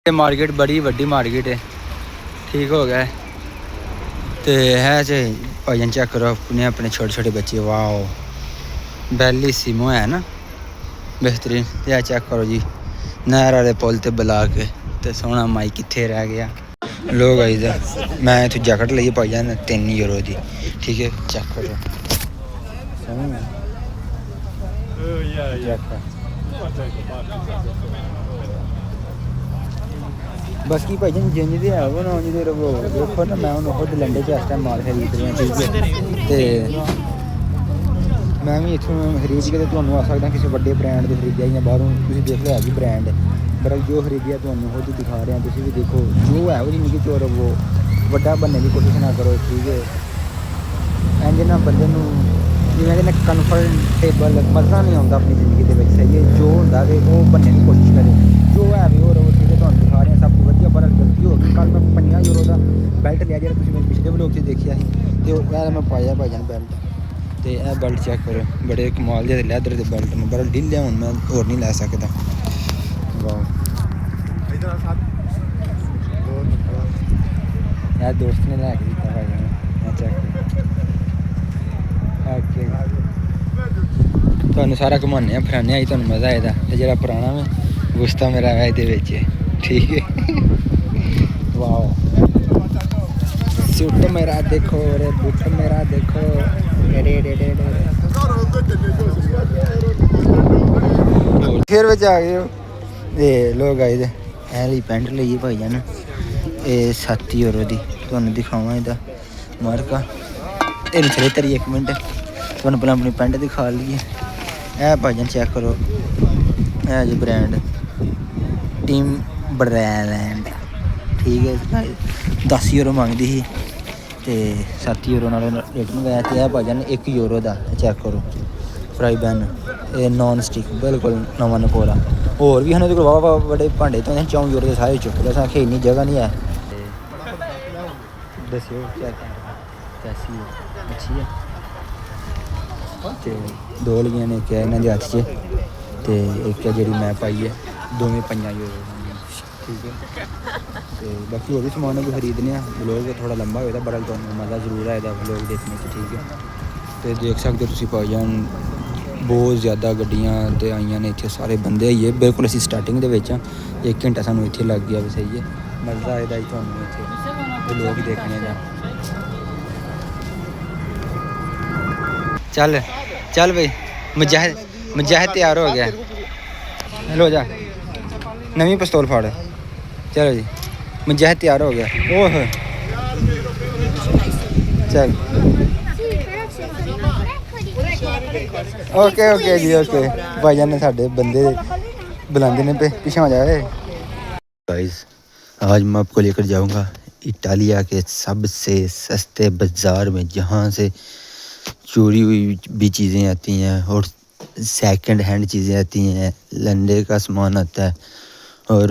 Market बड़ी वड्डी market है, ठीक हो गया तो है जे भाईजान चेक करो अपने अपने छोटे छोटे बच्चे। वाह बैली सीमो है ना बेहतरीन। यह चेक करो जी नहर वाले पुल ते बुला के तो सोहना माई कित्थे रह गया। लोग आई दा मैं इत्थों जैकेट लेइयै भाईजान 3 यूरो दी, ठीक है चेक करो। बाकी भाईजान जिंज दे है वो ना उंज दे रवो देखो ना। मैं खुद लंडे च इस टाइम माल खरीद रहा, ठीक है तो मैं भी इत्थों खरीद के तुहानूं आ सकदा किसी बड़े ब्रांड दे खरीदिया या बाहरों तुसीं देख लिया जी ब्रांड, पर जो खरीदिया तुहानूं खुद दिखा रहे हैं। तुसीं भी देखो जो है वो जिंदगी च रवो, वड्डा बनने की कोशिश ना करो, ठीक है। इंज ना बंदे नूं जिवें कि कंफर्टेबल मज़ा नहीं आता अपनी जिंदगी दे विच, सही है। जो हुंदा वे वो बनने की कोशिश करे, जो है वे वो रवो, ठीक है। तुहानूं दिखा रहे हैं सब कुछ वधिया, पर गलती हो गई। कल मैं 50 यूरो का बैल्ट लिया जिहड़ा तुसीं मेरे पिछले व्लॉग च देखिया सी, ते ओह मैं पाया भाईजान बैल्ट। तो यह बेल्ट चेक करो बड़े कमाल के लैदर के बेल्ट ने, बड़ा ढिले हूँ मैं होर नहीं लै सकता। वाह यार दोस्त ने लैके दिता भाई मैं चेक ओके तुहानूं सारा घुमाने फिराने आई तुहानूं मज़ा आएगा। तो जो पुराना में गुस्ता मेरा है ये, ठीक है। वाह सूट मेरा देखो रे बूट मेरा देखो फिर बच आ गए ये लोग आए थे। ऐली पैंट ली भाईजान ये 7 यूरो की, तुहानूं दिखावां इहदा मार्का इन थले तरी 1 मिनट तुहानूं पहले अपनी पैंट दिखा लीए। ए भाईजान चेक करो है जी ब्रांड टीम ब्रांड, ठीक है। 10 यूरो मंगदी ही तो 7 यूरो नाल रेट मंगाया। तो यह भाईजान 1 यूरो का चेक करो फ्राई पैन ये नॉन स्टिक बिल्कुल नवा नकोरा। होर भी हैं वाह वाह बड़े भांडे तो 4 यूरो के सारे चुक लिया। आखे इन्नी जगह नहीं है। दस्यो क्या कैसी है, अच्छी है। तो 2 लिया ने क्या इन्होंने हथ च तो एक है जी मैं पाई है, दोवें 5 यूरो, ठीक है। तो बाकी और भी समान भी खरीदने व्लॉग थोड़ा लंबा होता बड़ा तो मज़ा जरूर आएगा व्लॉग देखने से, ठीक है। तो देख सकते हो तुसीं भाईजान बहुत ज़्यादा गड्डियां ते आईयां ने इत्थे, सारे बंदे आई है बिल्कुल। असीं स्टार्टिंग दे विच 1 घंटा सानूं इत्थे लग गया, सही है। मज़ा आएगा जी तुहानूं इत्थे व्लॉग देखने का। चल चल भाई मुजाहिद तैयार हो गया। हेलो जा नवी पिस्तौल फाड़, चलो जी मुजाहिद तैयार हो गया। ओह चल ओके ओके जी ओके। भाईजान ने साढ़े बंदे बुलाते ने पे पीछे आ जाए। गाइस आज मैं आपको लेकर जाऊंगा इटालिया के सबसे सस्ते बाज़ार में, जहाँ से चोरी हुई भी चीज़ें आती हैं और सेकंड हैंड चीज़ें आती हैं, लंडे का सामान आता है और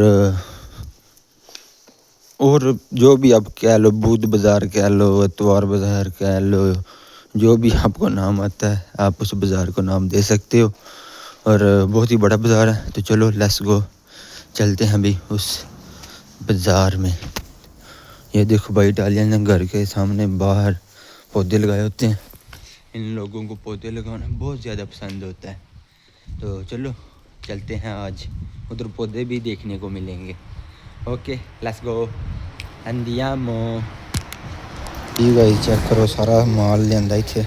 जो भी आप कह लो, बुध बाज़ार कह लो, इतवार बाज़ार कह लो, जो भी आपको नाम आता है आप उस बाज़ार को नाम दे सकते हो। और बहुत ही बड़ा बाज़ार है। तो चलो लेट्स गो चलते हैं अभी उस बाज़ार में। ये देखो भाई इटालियन ने घर के सामने बाहर पौधे लगाए होते हैं। इन लोगों को पौधे लगाना बहुत ज़्यादा पसंद होता है। तो चलो चलते हैं, आज उधर पौधे भी देखने को मिलेंगे। ओके लेट्स गो अंदियामो। ठीक है चेक करो सारा माल लिया इत्थे,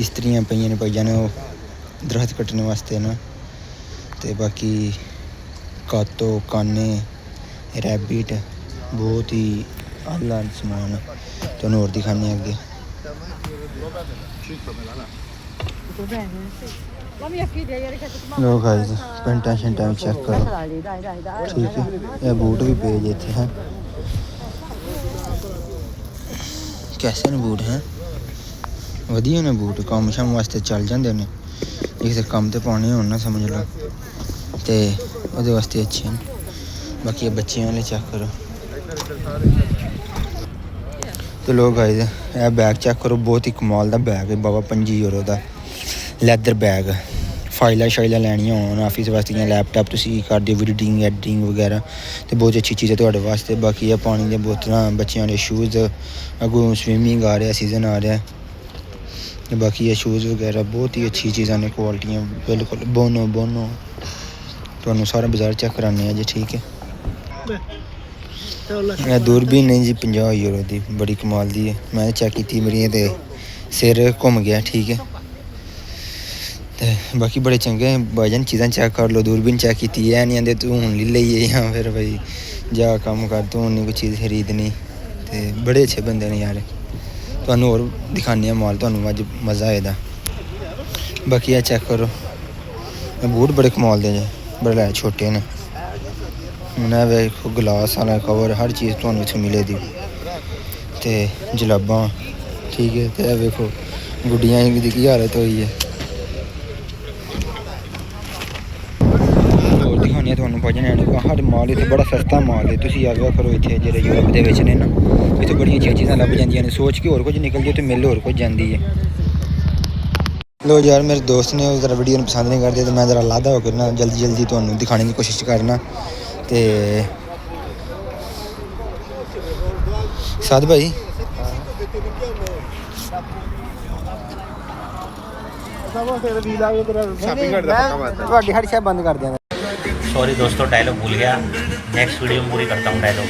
इस्त्रियाँ पईयां ने भाईजान वो दरख्त कट्टने वास्ते ना, तो बाकी कातो काने रैबिट बहुत ही आला समान तुहानूं होर दिखाने अगे। लो गाइस पेंटा शैंटा चेक करो, ठीक है। ये बूट भी पेज इत्थे हैं, कैसे ने बूट हैं वधिया ने बूट, कम शम वास्ते चल जाते हैं। किसी कम तो पाने हो ना समझ लो, तो वो वास्ते अच्छे हैं। बाकी बच्चियों वाले चेक करो। तो लोग आए बैग चेक करो, बहुत ही कमाल का बैग है बाबा। 5 यूरो का लैदर बैग फाइलां शाइलां लैनियां होन ऑफिस वास्ते जां लैपटॉप तुसीं करदे हो एडिटिंग वगैरह ते बहुत अच्छी चीज़ है तुहाडे वास्ते। बाकी है पानी दियां बोतलां, बच्चेआं दे शूज़, अग्गों स्विमिंग आ रहा सीज़न आ रहा है। बाकी है शूज़ वगैरह बहुत ही अच्छी चीज़ां ने, क्वालिटियां बिल्कुल बोनो तुहानूं सारा बाजार चेक कराने जी, ठीक है। दूरबीन है जी 50 यूरो दी, बड़ी कमाल दी है। मैं चेक की मेरी ते सिर घूम गया, ठीक है। तो बाकी बड़े चंगे भाईजान, चीज़ां चेक कर लो। दूरबीन चेक की है नहीं आंदे तू हूँ लेइए जां फिर भाई जा कम्म कर, तू नहीं कोई चीज़ खरीदनी। तो बड़े अच्छे बंदे ने यार, तुहानूं होर दिखाने माल, तुहानूं अज्ज मज़ा आए दा। बाकी है चेक करो, बूट बड़े कमाल दे जे, बड़े छोटे ने। उन्हें वेखो गलास वाला कवर, हर चीज़ तुहानूं इत्थें मिले दी। ते जलाबां, ठीक है। तो वेखो गुड्डियां दी की हालत होई है। होर दिखाने तुहानूं भाईजान, हर माल इत्थें बड़ा सस्ता माल है। तुसीं आवेआ करो इत्थें, जेह्ड़े यूरोप दे विच ने ना, इत्थें बड़ियां अच्छियां चीज़ां लभ जांदियां ने। सोच के होर कुछ निकलदी ते मिल होर कुछ जांदी है। लो यार, मेरे दोस्त ने ज़रा वीडियो पसंद नहीं करते, तो मैं ज़रा लादा होकर ना जल्दी तुहानूं दिखाने की कोशिश करना। तो साद भाई ਤੁਹਾਡੀ ਹਰ ਸ਼ੈ ਬੰਦ ਕਰ ਦਿਆਂਗਾ। सॉरी दोस्तों, डायलॉग भूल गया, नेक्स्ट वीडियो में पूरी करता हूँ डायलॉग।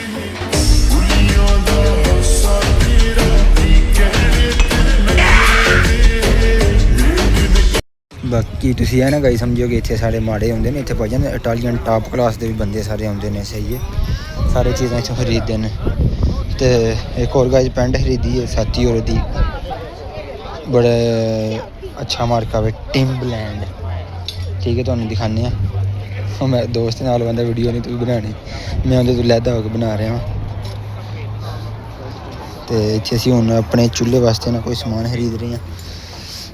बाकी तुसीं है ना गाई समझो कि इत्थे साढ़े माड़े होंदे ने, इत्थे भाईजान इटालियन टॉप क्लास के भी बंदे सारे आउंदे ने। सही है, सारी चीज़ां इत्थों खरीददे ने। ते एक होर गाइस पैंट खरीदी है 7 यूरो दी, बड़े अच्छा मार्का वे टिम्बलैंड, ठीक है। तुहानूं दिखाने आं, मेरे दोस्त नाल बंदा वीडियो नहीं तू बनानी, मैं उं'दे तो लैदा होकर बना रहा हां। तो इत्थे असीं हुण अपने चूल्हे वास्ते ना कोई समान खरीद रहे हैं,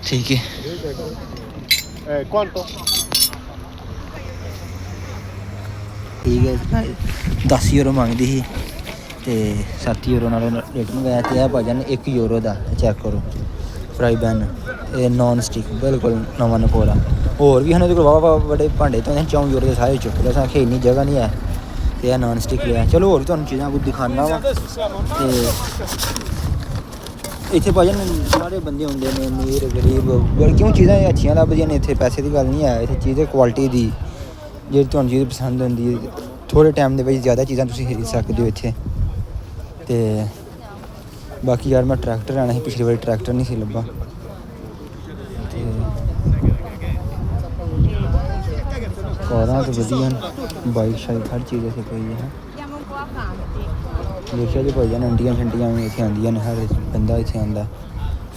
ठीक है। ठीक है, 10 यूरो मंगदी ही ते 7 यूरो नाल रिटर्न गया। तो भाईजान 1 यूरो का चेक करो फ्राई पैन, ये नॉन स्टिक बिल्कुल नवां नकोड़ा। होर भी हैं वाह बड़े भांडे तो 4 यूरो के सारे चुक ले, असें इन्नी जगह नहीं है। तो यह नॉन स्टिक लिया। चलो होर तुहानूं चीज़ां कुछ दिखाना वा। ते इत्थे भाईजान सारे बंदे होंदे ने, अमीर गरीब, क्यों चीज़ां अच्छियां लभदियां ने इत्थे। पैसे की गल नहीं है, इत्थे चीज़ क्वालिटी दी जेह्ड़ी तुहानूं चीज़ पसंद होंदी है, थोड़े टाइम दे विच ज़्यादा चीज़ां तुसीं खरीद सकदे हो इत्थे। ते बाकी यार मैं ट्रैक्टर लैना ही, पिछली बारी ट्रैक्टर नहीं सी लब्भा। कारां तो वधिया न, बाइक शाइक हर चीज़ इत्थे पेई है। देखिया जी भाईजान, आंटियां शंटियां भी इत्थे आंदियां न, हर बंदा इत्थे आंदा,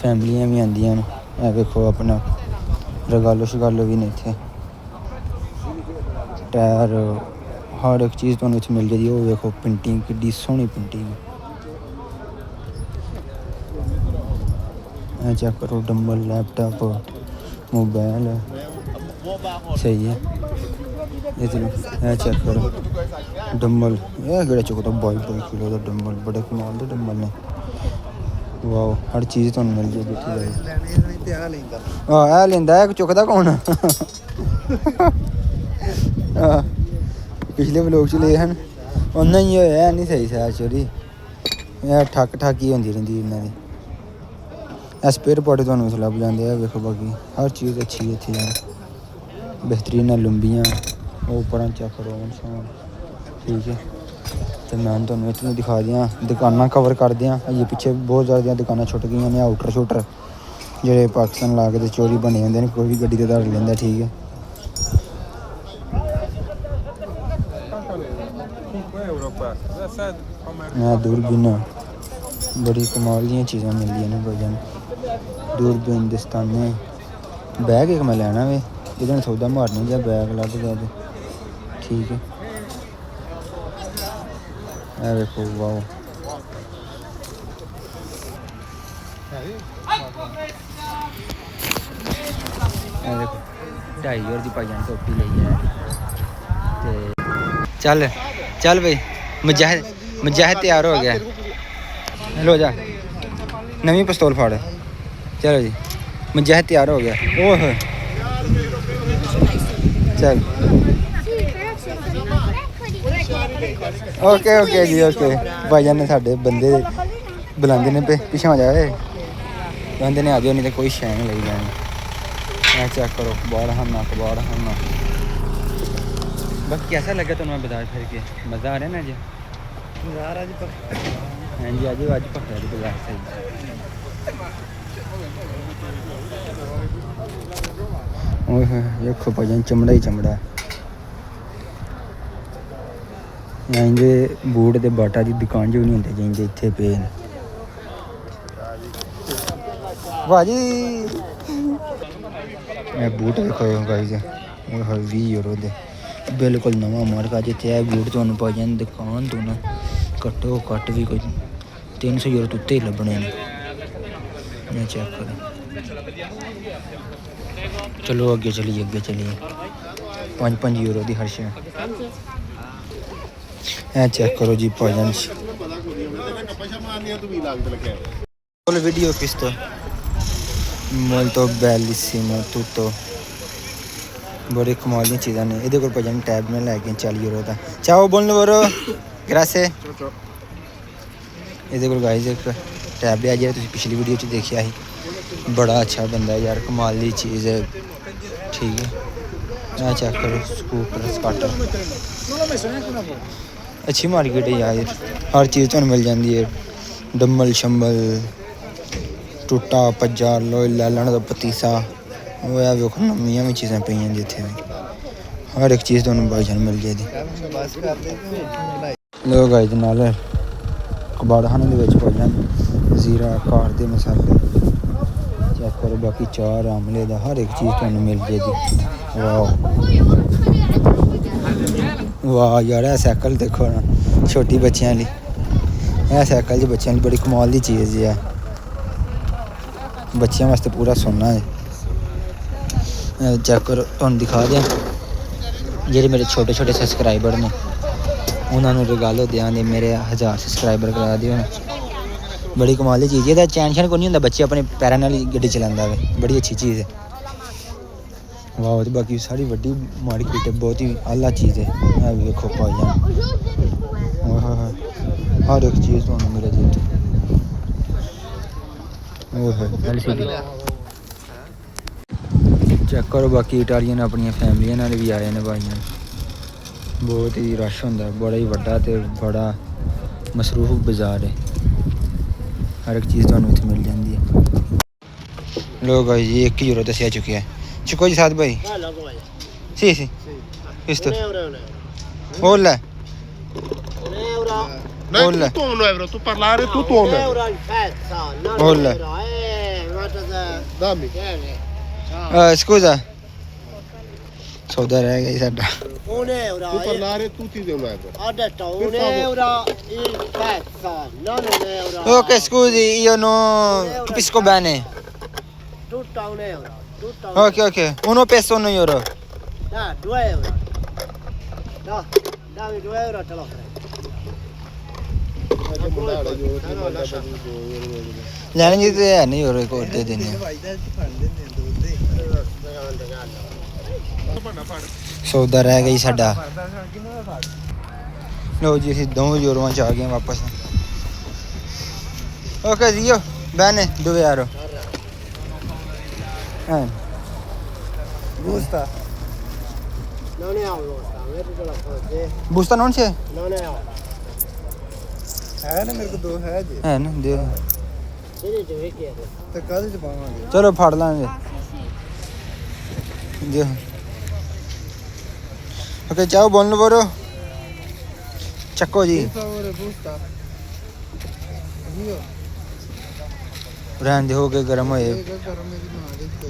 फैमिलियां भी आंदियां न। ए वेखो अपना रगालो शगालो भी ने इत्थे, टायर हर एक चीज़ तुहानूं इत्थे मिल जाएगी। ओह् वेखो पेंटिंग किड्डी सोहनी पेंटिंग, चेक करो। डंबल, लैपटॉप, मोबाइल, सही है। ये चेक करो डंबल, यह केड़ा चुकदा 22 किलो का डंबल, बड़े कमाल दे डंबल ने। वाह, हर चीज़ तुहानूं मिल जाएगी इत्थे। हां, लैंदा है, चुकदा कौन? पिछले व्लॉग च ले हन, उन्ना ही होया नहीं सही सैर चोरी, ठक ठक ही होंदी रहिंदी इन्हां दी। स्पेयर पार्ट तुहानूं इत्थे लभ जांदे आ, वेखो। बाकी हर चीज़ अच्छी है इत्थे यार, बेहतरीन लुम्बियां, वो उप्परां चेक करो, ठीक है। तो मैं तुहानूं इत्थूं दिखा दियां दुकानां कवर कर देआं। अजे पिच्छे बहुत ज़्यादा दुकानां छुट गईयां ने, आउटर शूटर जेह्ड़े पाकिस्तान ला के ते चोरी बने होंदे ने, कोई भी गड्डी ते धड़ लैंदा, ठीक है। दूरबीन, बड़ी कमाल दियां चीज़ां मिलदियां ने भाईजान। दूरबीन, दस्ताने, बैग एक मैं लैना वे, एह्दे ने सौदा मारने जा बैग लभ गया ते, ठीक है। ए देखो, वाह, देखो 2.5 यूरो की भाईजान टोपी ली है। चल चल भाई, मुजाहिद तैयार हो गया, लो जा नवी पिस्तौल फाड़। चलो जी, मुजाहिद तैयार हो गया। ओह चल ओके ओके जी ओके भाईजान ने साढ़े बंदे बुलाते ने पे पिछे आ जाए कहते ने आ जाओ नहीं तो कोई शै नहीं लगी जानी मैं चेक करो कबाड़ खाना बस कैसा लगा तुम्हें बाजार फिर के मज़ा आ रहा है ना जी हाँ जी आज पकड़ा जी बाजार से देखो भाईजान चमड़ा ही चमड़ा इंदे बूट ते बाटा की दुकान जो नहीं होंगे जिंदे इतने पे भाजी बूट देखो गाइस 20 यूरो दे बिल्कुल नवा मार्का जितने है बूट तुम्हें भाईजान दुकान तो ना घट्टो घट्ट भी कोई 300 यूरो तो उत्ते ही लभने मैं चेक करो चलो अगे चलिए 5 यूरो की हर शे चेक करो जी भाईजान वीडियो किस तो मोल्तो बेलिसिमो tutto बड़े कमाल दी चीज़ां ने इहदे कोल भाईजान टैब में लै गए 40 यूरो का चाओ बोल वरो ग्रासे इहदे कोल गाइस एक टैब है जेह्ड़ा तुसीं पिछली वीडियो च देखिया ही बड़ा अच्छा बंदा यार कमाल दी चीज़ है ठीक है मैं चेक करो स्कूटर स्काटर अच्छी मार्केट है यार हर चीज़ तुहानूं मिल जाती है डम्बल शंबल टुट्टा पज्जा लोई लैलन का पतीसा वो है वेखो नमियां भी चीज़ां पेइयां जित्थे भी हर एक चीज़ तुहानूं भाईजान मिल जाएगी लोग गाइस नाल कबाड़ खाने दे विच भाईजान जीरा घर दे मसाले चेक करो बाकी चार आमले दा हर एक चीज़ तुहानूं मिल जाएगी वाह यार है साइकिल देखो ना छोटी बच्चियां ली है साइकिल च बच्चियां ली बड़ी कमाल दी चीज़ है बच्चियां वास्ते पूरा सोना है चेक करो तुहानूं दिखा दें जेह्ड़े मेरे छोटे छोटे सब्सक्राइबर ने उन्होंने रिगालो देआं दे मेरे 1000 सब्सक्राइबर करा दियो ना बड़ी कमाल दी चीज़ है चैन शैन कोई नहीं होंदा बच्चे अपने पैरां नाल गड्डी चलांदा वे बड़ी अच्छी चीज़ है वाह तो बाकी सारी वड्डी मार्केट है बहुत ही आला चीज़ है भी देखो भाईजान हर एक चीज़ तुहानूं मिले जी LCD चेक करो बाकी इटालियन अपनी फैमिलियां नाल भी आए ने भाईजान बहुत ही रश होंदा बड़ा ही वड्डा ते बड़ा मसरूफ बाजार है हर एक चीज़ तुहानूं इत्थे मिल जाती है लोग भाई जी 1 यूरो दस्सिया चुके हैं चुको जी साथ भाई sì questo Olla non è tutto 1 euro, tu parlare tutto 1 euro. il pezzo, non Olla. euro, Dammi. scusa सौदा रह गया साडा 1 euro. Tu parlare tutti di 1 euro. Ho detto 1 Per favore. euro il pezzo, non 1 euro. ok scusi io non capisco bene Tutto 1 euro. Tutto 1 ok ok uno peso 1 euro Dai, 2 euro. No, dammi 2 euro te lo prendo. ਲੈਣੇ ਜੀ ਤੇ ਹੈ ਨਹੀਂ ਹੋਰ ਇੱਕ ਹੋਰ ਦੇ ਦੇਣੇ ਸੌਦਾ ਰਹਿ ਗਈ ਸਾਡਾ ਲੋ ਜੀ ਅਸੀਂ 2 ਯੂਰੋਆਂ ਚ ਆ ਗਏ ਵਾਪਸ okay zio bene dove ero Gusta. Non ne ho l'osta, mettitelo così. busta non c'è Non ne ho. है ना मेरे को 2 है जी ਹੈ ਨਾ ਦਿਓ Vedi dove chiede. तो कल च पावांगे ਚਲੋ ਫੜ ਲਾਂਗੇ ਦਿਓ ਓਕੇ ਚਾਓ buon lavoro ਚੱਕੋ ਜੀ Per favore busta io ਰਹਿਣ ਦੇ ਹੋ ਕੇ ਗਰਮ ਹੋਏ che करो मेरी मां दे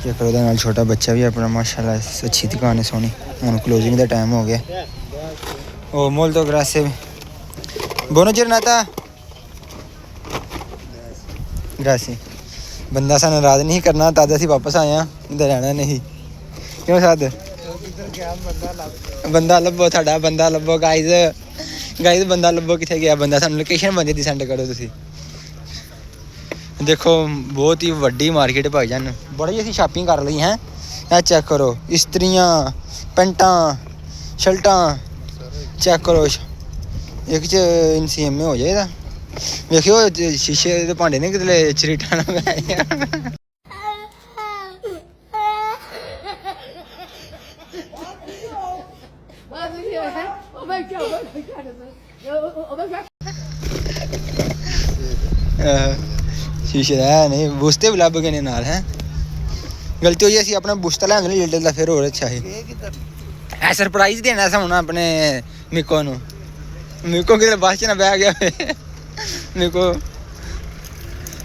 ਚੈੱਕ ਉਹਦੇ ਨਾਲ ਛੋਟਾ ਬੱਚਾ ਵੀ ਆਪਣਾ ਮਾਸ਼ਾਅੱਲਾ ਅੱਛੀ ਦੁਕਾਨ ਹੈ ਸੋਹਣੀ ਹੁਣ ਕਲੋਜ਼ਿੰਗ ਦਾ ਟਾਈਮ ਹੋ ਗਿਆ ਉਹ molto grazie buona giornata grazie ਬੰਦਾ ਸਾਨੂੰ ਨਾਰਾਜ਼ ਨਹੀਂ ਕਰਨਾ ਤਦ ਅਸੀਂ ਵਾਪਸ ਆਏ ਆ ਇੱਧਰ ਰਹਿਣਾ ਨਹੀਂ ਕਿਉਂ ਸਾਦ किधर गया बंदा लग ਬੰਦਾ ਲੱਭੋ ਸਾਡਾ ਬੰਦਾ ਲੱਭੋ ਗਾਇਜ਼ ਬੰਦਾ ਲੱਭੋ ਕਿੱਥੇ ਗਿਆ ਬੰਦਾ ਸਾਨੂੰ ਲੋਕੇਸ਼ਨ ਬੰਦੇ ਦੀ ਸੈਂਡ ਕਰੋ ਤੁਸੀਂ ਦੇਖੋ ਬਹੁਤ ਹੀ ਵੱਡੀ ਮਾਰਕੀਟ ਭਾਈ ਜਾਨ ਬੜੀ ਅਸੀਂ ਸ਼ਾਪਿੰਗ ਕਰ ਲਈ ਹੈ ਇਹ ਚੈੱਕ ਕਰੋ ਇਸਤਰੀਆਂ ਪੈਂਟਾਂ ਸ਼ਰਟਾਂ ਚੈੱਕ ਕਰੋ ਇੱਕ ਚ ਇਨਸੀਐਮਏ ਹੋ ਜਾਏਗਾ ਵੇਖਿਓ ਸ਼ੀਸ਼ੇ ਦੇ ਭਾਂਡੇ ਨੇ ਕਿਤੇ ਚਰੀਟਾਂ ਨਾ ਪੈ ਜਾਣ ਸ਼ੀਸ਼ੇ ਦਾ ਨਹੀਂ ਬੁਸਤੇ ਵੀ ਲੱਭ ਗਏ ਨੇ ਨਾਲ ਹੈ ਗਲਤੀ ਹੋਈ ਅਸੀਂ ਆਪਣਾ ਬੁਸਤਾ ਲੈਣ ਲਈ ਲੀਡਰ ਦਾ ਫਿਰ ਹੋਰ ਅੱਛਾ ਹੈ ਇਹ ਸਰਪ੍ਰਾਈਜ਼ ਦੇਣਾ ਸੀ ਹੁਣ ਆਪਣੇ ਮਿਕੋ ਨੂੰ ਮਿਕੋ ਕਿਤੇ ਬੱਸ 'ਚ ਨਾ ਬਹਿ ਗਿਆ ਮਿਕੋ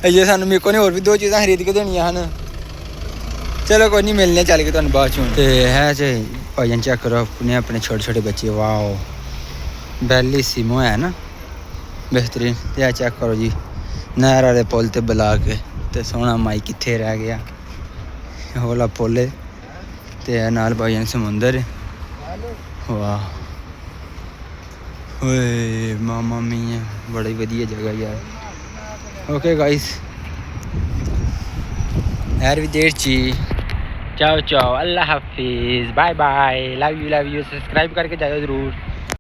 ਅਜੇ ਸਾਨੂੰ ਮਿਕੋ ਨੇ ਹੋਰ ਵੀ 2 ਚੀਜ਼ਾਂ ਖਰੀਦ ਕੇ ਦੇਣੀਆਂ ਹਨ ਚਲੋ ਕੋਈ ਨਹੀਂ ਮਿਲਨੇ ਚੱਲ ਕੇ ਤੁਹਾਨੂੰ ਬਾਅਦ 'ਚ ਤੇ ਹੈ ਜੇ ਭਾਈਆਂ ਚੈੱਕ ਕਰੋ ਆਪਣੇ ਛੋਟੇ ਛੋਟੇ ਬੱਚੇ ਵਾਓ ਬੈਲੀਸੀਮੋ ਹੈ ਨਾ ਬਿਹਤਰੀਨ ਤੇ ਚੈੱਕ ਕਰੋ ਜੀ ਨਹਿਰ ਵਾਲੇ ਪੁੱਲ ਤੇ ਬੁਲਾ ਕੇ ਤੇ ਸੋਹਣਾ ਮਾਈ ਕਿੱਥੇ ਰਹਿ ਗਿਆ ਹੋਲਾ ਪੁੱਲ ਤੇ ਨਾਲ ਭਾਈਆਂ ਸਮੁੰਦਰ ਵਾਹ ਓਏ ਮਾਮਾ ਮੀਆ ਬੜੀ ਵਧੀਆ ਜਗ੍ਹਾ ਯਾਰ okay guys arrivederci ciao ciao Allah hafiz bye bye love you subscribe करके जाओ जरूर